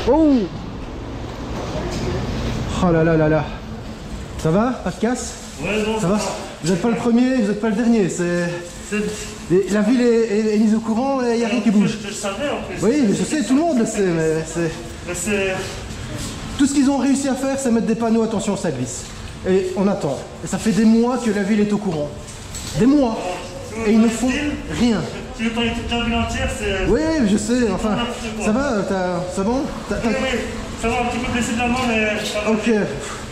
Oh! Oh là là là là. Ça va? Pas de casse? Ouais, non, ça va? Vous n'êtes pas le premier, vous n'êtes pas le dernier. La ville est mise au courant et il n'y a rien qui bouge. Je le savais en plus. Oui, mais je sais, tout le monde le sait, mais c'est... Tout ce qu'ils ont réussi à faire, c'est mettre des panneaux, attention, ça glisse. Et on attend. Et ça fait des mois que la ville est au courant. Des mois. Et ils ne font rien. Tu veux parler toute la ville entière, c'est... Oui, je sais, enfin... Ça va, c'est bon? Oui, ça va, un petit peu blessé de la main, mais... Ok,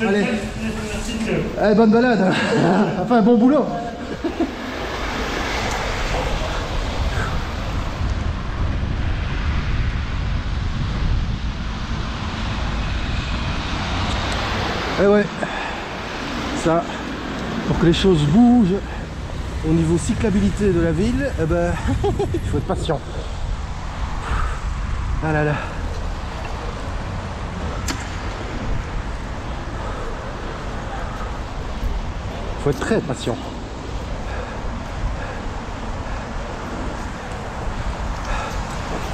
allez. Merci que... Allez, bonne balade. Enfin, bon boulot. Et ouais, ça, pour que les choses bougent au niveau cyclabilité de la ville, eh ben, il faut être patient. Ah là là. Il faut être très patient.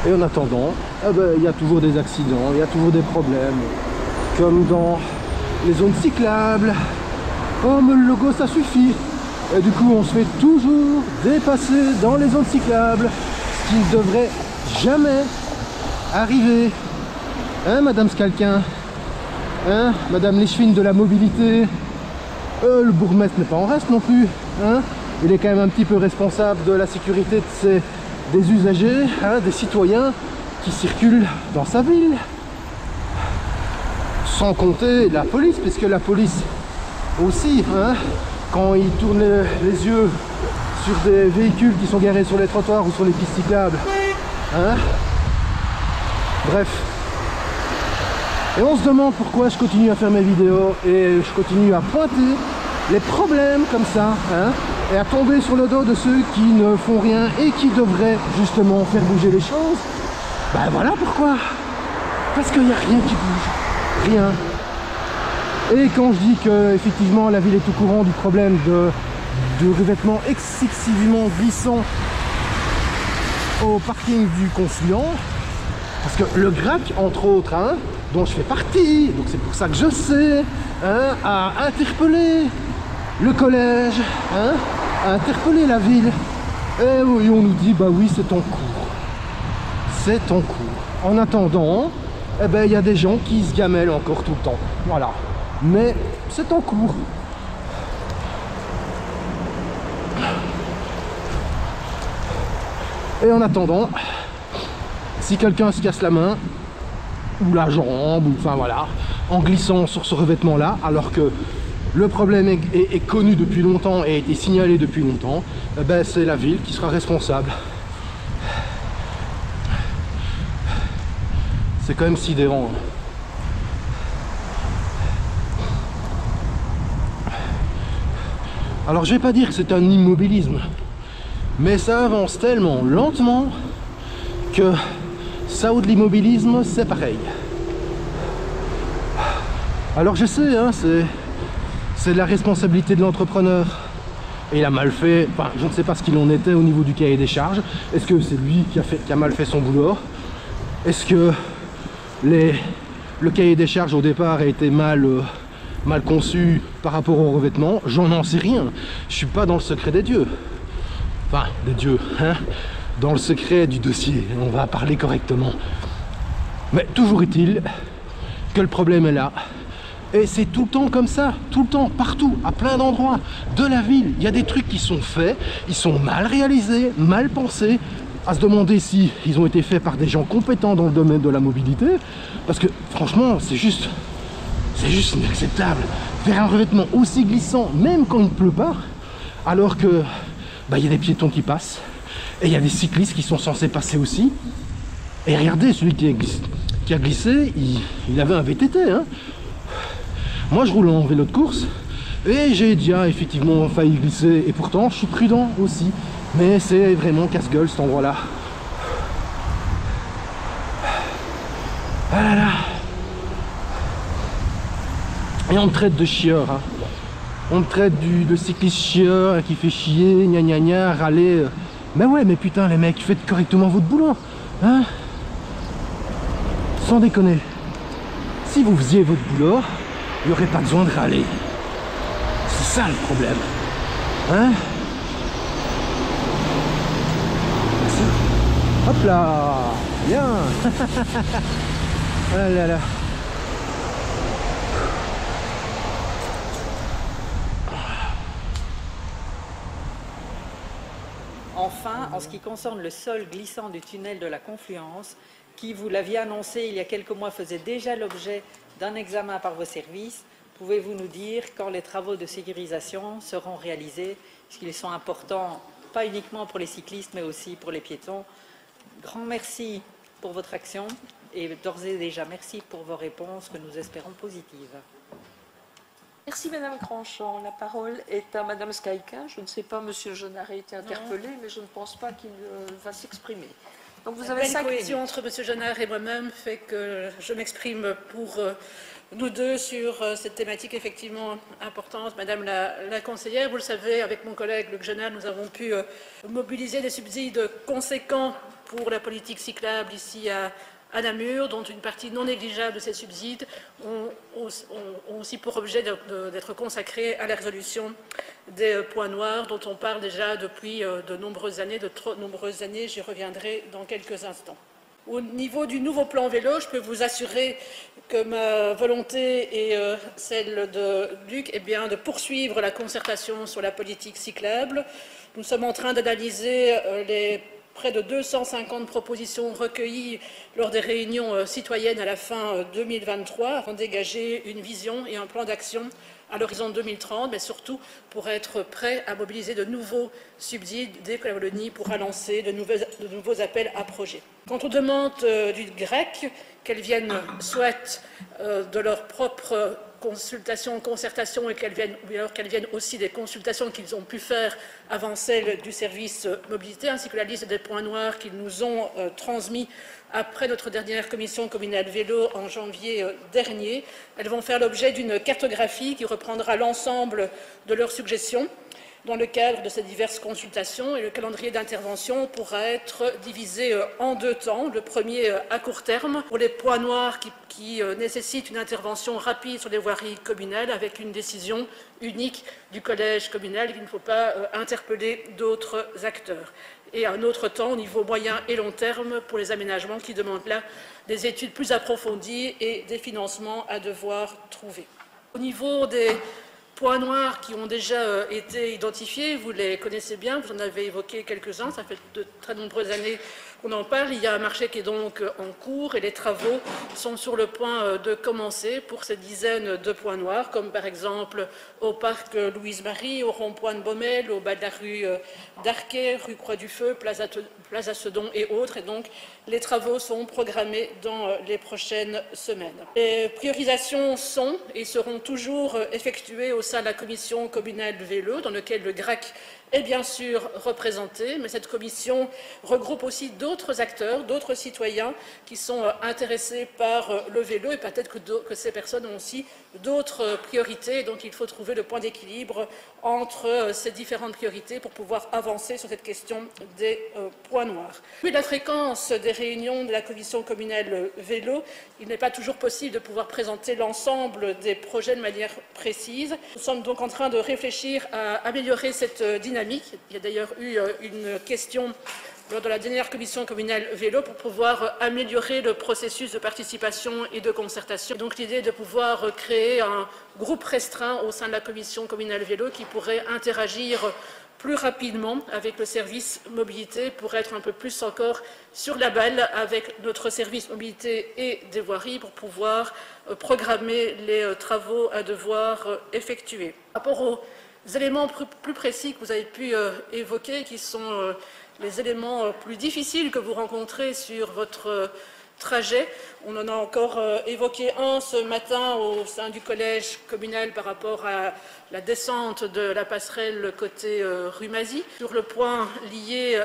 Et en attendant, eh ben, il y a toujours des accidents, il y a toujours des problèmes, comme dans les zones cyclables. Oh mais le logo ça suffit. Et du coup on se fait toujours dépasser dans les zones cyclables, ce qui ne devrait jamais arriver. Hein madame Scalquin? Hein madame l'échevine de la mobilité? Le bourgmestre n'est pas en reste non plus, hein. Il est quand même un petit peu responsable de la sécurité des usagers, hein, des citoyens qui circulent dans sa ville. Sans compter la police, puisque la police aussi, hein, quand ils tournent les yeux sur des véhicules qui sont garés sur les trottoirs ou sur les pistes cyclables, hein. Bref. Et on se demande pourquoi je continue à faire mes vidéos et je continue à pointer les problèmes comme ça, hein, et à tomber sur le dos de ceux qui ne font rien et qui devraient justement faire bouger les choses. Ben voilà pourquoi. Parce qu'il n'y a rien qui bouge. Rien. Et quand je dis que effectivement la ville est au courant du problème de revêtement excessivement glissant au parking du Confluent, parce que le GRAC entre autres, hein, dont je fais partie, donc c'est pour ça que je sais, hein, a interpellé le collège, hein, a interpellé la ville, et oui, on nous dit bah oui c'est en cours, c'est en cours. En attendant, eh ben il y a des gens qui se gamellent encore tout le temps, voilà, mais c'est en cours. Et en attendant, si quelqu'un se casse la main ou la jambe, ou enfin voilà, en glissant sur ce revêtement là, alors que le problème est connu depuis longtemps et a été signalé depuis longtemps, eh ben c'est la ville qui sera responsable. C'est quand même sidérant. Alors je vais pas dire que c'est un immobilisme, mais ça avance tellement lentement que ça ou de l'immobilisme c'est pareil. Alors je sais, hein, c'est la responsabilité de l'entrepreneur. Et il a mal fait, enfin je ne sais pas ce qu'il en était au niveau du cahier des charges. Est-ce que c'est lui qui a mal fait son boulot? Est-ce que le cahier des charges au départ a été mal conçu par rapport au revêtement? J'en sais rien. Je suis pas dans le secret des dieux. Enfin, des dieux, hein, dans le secret du dossier. On va parler correctement. Mais toujours est-il que le problème est là. Et c'est tout le temps comme ça, tout le temps, partout, à plein d'endroits de la ville. Il y a des trucs qui sont faits, ils sont mal réalisés, mal pensés. À se demander si ils ont été faits par des gens compétents dans le domaine de la mobilité. Parce que franchement, c'est juste inacceptable. Faire un revêtement aussi glissant, même quand il ne pleut pas, alors que bah, y a des piétons qui passent, et il y a des cyclistes qui sont censés passer aussi. Et regardez, celui qui a glissé, il avait un VTT, hein. Moi je roule en vélo de course et j'ai déjà effectivement failli glisser, et pourtant je suis prudent aussi, mais c'est vraiment casse-gueule cet endroit là. Ah là là. Et on me traite de chieur, hein. On me traite de cycliste chieur qui fait chier, gna gna gna, râler. Mais ouais, mais putain les mecs, faites correctement votre boulot, hein. Sans déconner. Si vous faisiez votre boulot, il n'y aurait pas besoin de râler. C'est ça le problème. Hein? Hop là! Bien! Oh là là! Enfin, en ce qui concerne le sol glissant du tunnel de la Confluence, qui, vous l'aviez annoncé il y a quelques mois, faisait déjà l'objet d'un examen par vos services, pouvez-vous nous dire quand les travaux de sécurisation seront réalisés, puisqu'ils sont importants, pas uniquement pour les cyclistes, mais aussi pour les piétons? Grand merci pour votre action et d'ores et déjà merci pour vos réponses que nous espérons positives. Merci Madame Grandchamp. La parole est à Madame Skaïka. Je ne sais pas, Monsieur Genard a été interpellé, mais je ne pense pas qu'il va s'exprimer. Donc vous avez 5 minutes. La cohésion entre Monsieur Genard et moi-même fait que je m'exprime pour nous deux sur cette thématique effectivement importante. Madame la conseillère, vous le savez, avec mon collègue Luc Genard, nous avons pu mobiliser des subsides conséquents pour la politique cyclable ici à Namur, dont une partie non négligeable de ces subsides ont aussi pour objet d'être consacrés à la résolution des points noirs dont on parle déjà depuis de nombreuses années, j'y reviendrai dans quelques instants. Au niveau du nouveau plan vélo, je peux vous assurer que ma volonté et celle de Luc est bien de poursuivre la concertation sur la politique cyclable. Nous sommes en train d'analyser les près de 250 propositions recueillies lors des réunions citoyennes à la fin 2023 avant de dégager une vision et un plan d'action à l'horizon 2030, mais surtout pour être prêt à mobiliser de nouveaux subsides dès que la Wallonie pourra lancer de nouveaux appels à projets. Quant aux demandes du GREC, qu'elles viennent soit de leur propre consultation, concertation, et qu'elles viennent aussi des consultations qu'ils ont pu faire avant celles du service mobilité, ainsi que la liste des points noirs qu'ils nous ont transmis après notre dernière commission communale vélo en janvier dernier. Elles vont faire l'objet d'une cartographie qui reprendra l'ensemble de leurs suggestions dans le cadre de ces diverses consultations, et le calendrier d'intervention pourra être divisé en 2 temps. Le premier à court terme pour les points noirs qui nécessitent une intervention rapide sur les voiries communales avec une décision unique du collège communal. Il ne faut pas interpeller d'autres acteurs. Et un autre temps au niveau moyen et long terme pour les aménagements qui demandent là des études plus approfondies et des financements à devoir trouver. Au niveau des points noirs qui ont déjà été identifiés, vous les connaissez bien, vous en avez évoqué quelques-uns, ça fait de très nombreuses années qu'on en parle. Il y a un marché qui est donc en cours et les travaux sont sur le point de commencer pour ces dizaines de points noirs, comme par exemple au parc Louise-Marie, au rond-point de Baumel, au bas de la rue d'Arquet, rue Croix-du-Feu, place à Sedon et autres. Et donc les travaux sont programmés dans les prochaines semaines. Les priorisations sont et seront toujours effectuées au sein de la commission communale vélo, dans laquelle le GRAC est bien sûr représenté, mais cette commission regroupe aussi d'autres acteurs, d'autres citoyens qui sont intéressés par le vélo, et peut-être que ces personnes ont aussi d'autres priorités, donc il faut trouver le point d'équilibre entre ces différentes priorités pour pouvoir avancer sur cette question des points noirs. Vu la fréquence des réunions de la commission communale vélo, il n'est pas toujours possible de pouvoir présenter l'ensemble des projets de manière précise. Nous sommes donc en train de réfléchir à améliorer cette dynamique. Il y a d'ailleurs eu une question lors de la dernière commission communale vélo pour pouvoir améliorer le processus de participation et de concertation. Donc l'idée est de pouvoir créer un groupe restreint au sein de la commission communale vélo qui pourrait interagir plus rapidement avec le service mobilité pour être un peu plus encore sur la balle avec notre service mobilité et des voiries pour pouvoir programmer les travaux à devoir effectuer. Par rapport aux éléments plus précis que vous avez pu évoquer, qui sont les éléments plus difficiles que vous rencontrez sur votre trajet. On en a encore évoqué un ce matin au sein du collège communal par rapport à la descente de la passerelle côté rue Mazie. Sur le point lié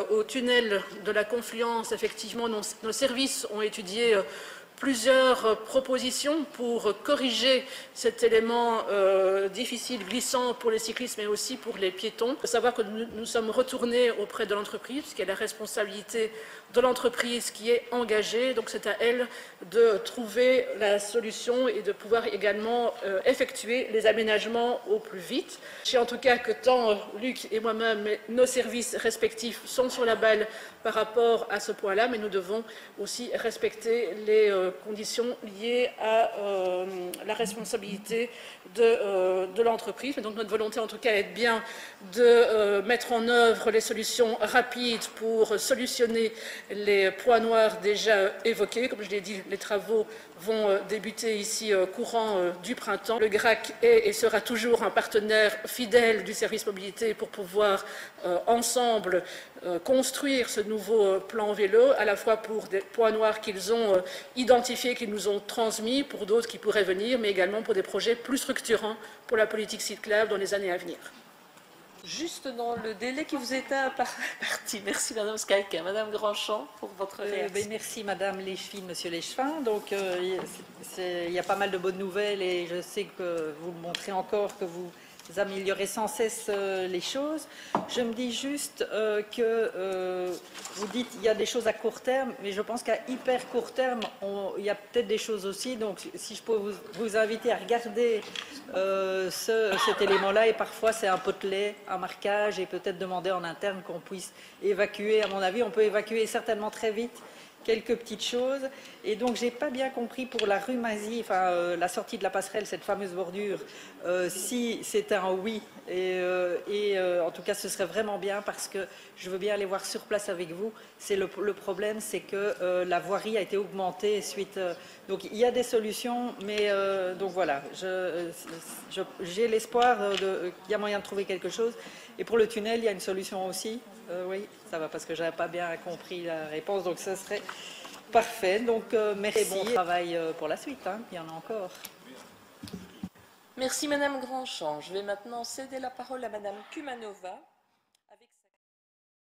au tunnel de la Confluence, effectivement, nos services ont étudié plusieurs propositions pour corriger cet élément difficile, glissant pour les cyclistes, mais aussi pour les piétons. Il faut savoir que nous sommes retournés auprès de l'entreprise, puisqu'il y a la responsabilité de l'entreprise qui est engagée. Donc c'est à elle de trouver la solution et de pouvoir également effectuer les aménagements au plus vite. Je sais en tout cas que tant Luc et moi-même, nos services respectifs sont sur la balle par rapport à ce point-là, mais nous devons aussi respecter les conditions liées à la responsabilité de l'entreprise. Donc notre volonté en tout cas est bien de mettre en œuvre les solutions rapides pour solutionner les points noirs déjà évoqués. Comme je l'ai dit, les travaux vont débuter ici courant du printemps. Le GRAC est et sera toujours un partenaire fidèle du service mobilité pour pouvoir ensemble construire ce nouveau plan vélo, à la fois pour des points noirs qu'ils ont identifiés, qu'ils nous ont transmis, pour d'autres qui pourraient venir, mais également pour des projets plus structurants pour la politique cyclable dans les années à venir. Juste dans le délai qui vous est imparti. Merci Madame Skalka. Madame Grandchamp, pour votre réaction. Merci Madame Léchevin, Monsieur Léchevin. Donc il y a pas mal de bonnes nouvelles et je sais que vous le montrez encore, que vous améliorez sans cesse les choses. Je me dis juste que vous dites qu'il y a des choses à court terme, mais je pense qu'à hyper court terme, il y a peut-être des choses aussi. Donc si je peux vous inviter à regarder cet élément-là, et parfois c'est un potelet, un marquage, et peut-être demander en interne qu'on puisse évacuer. À mon avis, on peut évacuer certainement très vite quelques petites choses. Et donc, j'ai pas bien compris pour la rue Mazie, enfin, la sortie de la passerelle, cette fameuse bordure, si c'était un oui. Et en tout cas, ce serait vraiment bien parce que je veux bien aller voir sur place avec vous. C'est le problème, c'est que la voirie a été augmentée suite. Donc, il y a des solutions, mais donc voilà, j'ai l'espoir qu'il y a moyen de trouver quelque chose. Et pour le tunnel, il y a une solution aussi. Oui, ça va parce que j'avais pas bien compris la réponse, donc ce serait parfait. Donc merci, et bon travail pour la suite, hein. Il y en a encore. Merci Madame Grandchamp. Je vais maintenant céder la parole à Madame Kumanova.